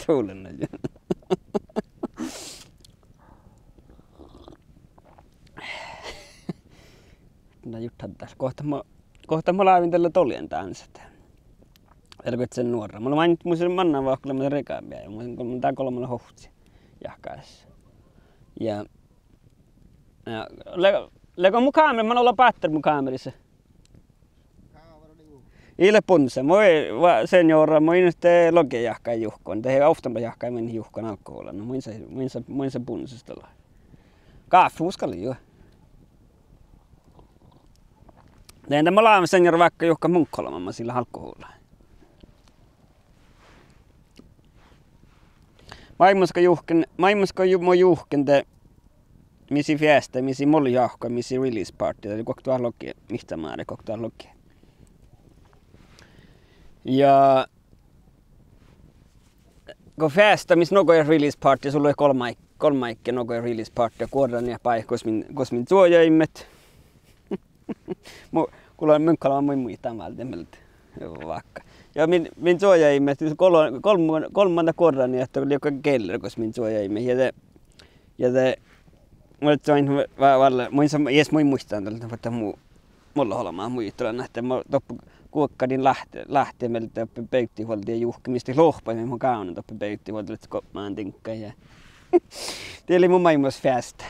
tuulen. No juthan tässä. Kohta mä laavin tällä toljen tansat. Elkö sen nuorra. Mulla vain muisen mannan vahkulla rekaan vielä. Mulla tää kolmella hohtsi jahkaessa. Ja lego mun kaameri, mä olla päättänyt mun kaamerissa. Ile punse, moi seniora, moi nyt loge jahkaa juhkoon. Te ofta jahkaa meni juhkoon alkoholilla. No muin se punsesta la. Kaffe uskalla jo. Entä mä laamme seniora vaikka juhka munkkolama sillä alkoholilla. Maailmansko juhken te misi fiesta, misi molli jahka, misi release party, eli koktua logi, mistä määrä koktua logi. Ja kun fiesta, missä nokoja release party, sulla oli kolmaikki nokoja release party, kuordan ja pai, kosmin suojaimmet. Kuulla munkkala on muita välttämättä vaikka. Ja min suojaimme, kolmanda korran, että oli joka keller, koska min suojaimme. Ja te mulle vain valla, muin muistan, että mulla olemaan muistulan, että mä toppu kuokkadin lähtee meiltä oppi pöyttihuoltiin juhki, mistä lohpain mun kaunut oppi pöyttihuoltiin, että kopmaan tinkkaan. Tämä oli mun maailmassa festa.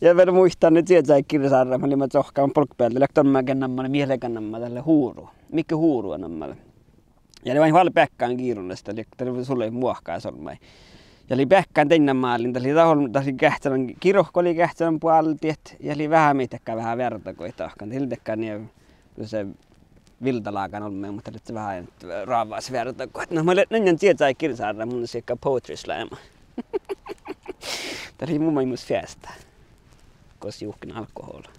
Ja vielä muistan, että sieltä sai kirjasaarra, mä olin mä tsohkaan polkpäältä, lähtöön mä kennammalle, mielekannammalle tälle huuruun. Mikä huuru on nammalle. Ja oli vain paljon päkkään kiirunnasta, eli sulle ei muohkaa solmai. Ja oli päkkään teinnämaalin, oli kähtsälän, kirohko oli kähtsälän puolelta, ja oli vähän meitäkään vähän verta, kun ei tahkaan. Hiltekään niin se viltalaakaan ollut, mutta nyt se vähän raavaas verta. No mä olin sieltä sai kirjasaarra, mun se poetry slam. Tämä oli mun maailmassa fiesta, koska juhkin alkoholla.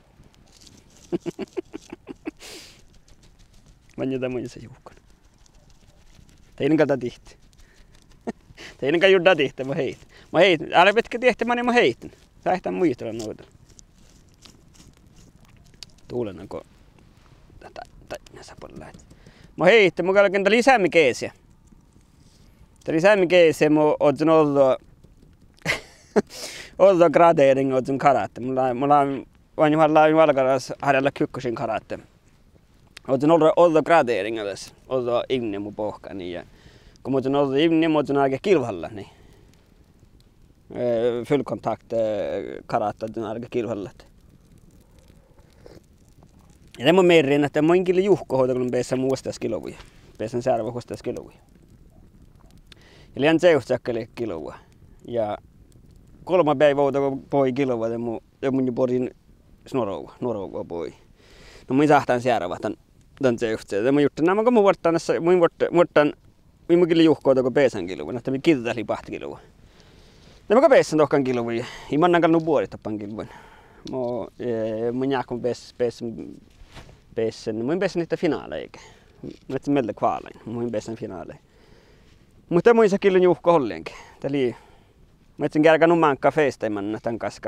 Mä jotain muissa juhkon. Teidän kalta tihti. Teidän kalta juuri tihti, mä heitin. Älä vetkä tihti, mä heitin. Säihtään muistella noita. Tuulenako tätä näissä puolella. Mä heitin, mun kalken tää lisäämi keesiä. Tää lisäämi keesiä, mä oon ollut gradering och karate. Mulla on vain valkaras harjalla kykkösin karate. Olen ollut gradering alles. Ollut inne mun pohkani ja kun mä oon ollut inne, mä oon aika kilvalla niin. Full kontakt karate on aika kilvalla. Ja tämä on meidän, että mä oon kyllä juhkohoita, kun pääsen muistas kilovuja. Pääsen särvä muistas kilovuja. Ja liian seustsakkeli kilovuja. Ja 3 päivää kun poi kilova ja mun porin snorova poi. No mun sahtaan säärävä tän se yhteen. Ja mun juttu nämä kun mun kyllä juhkoita kun pääsen kilova, että me kiitetään lipahti kilova. Ja mä pääsen tohkan kilova ja imannan kallu puolit tappan kilovan. Mun jääkun pääsen, mun pääsen niitä finaaleja. Mä etsin meiltä kvaalain, mun pääsen finaaleja. Mutta mun kyllä juhko ollenkin. Mä etsin kärkään numankkaa festeimanna tämän kanssa,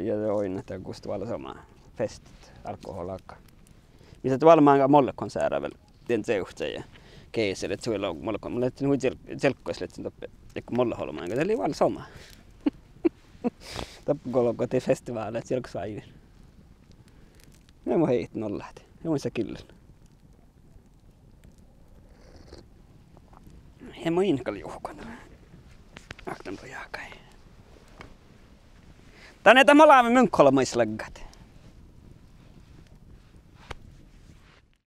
ja oin, että kustu olla sama festit, alkoholakka. Missä tuolla mä molle konsertvel, den seuhteen ja keiselle, että suilla on molle, mulle etsin hui selkkoisletsin toppe, ja molle holmaan, että oli vaan sama. Toppukolko tei festivaaleja, että selkos aina. Ja mä heitin nollahti, ja muissa kyllä. Ja mä inkalla juhkon. Aktan pojaa kai. Tänne tämä laamme munkkolamaisläggät.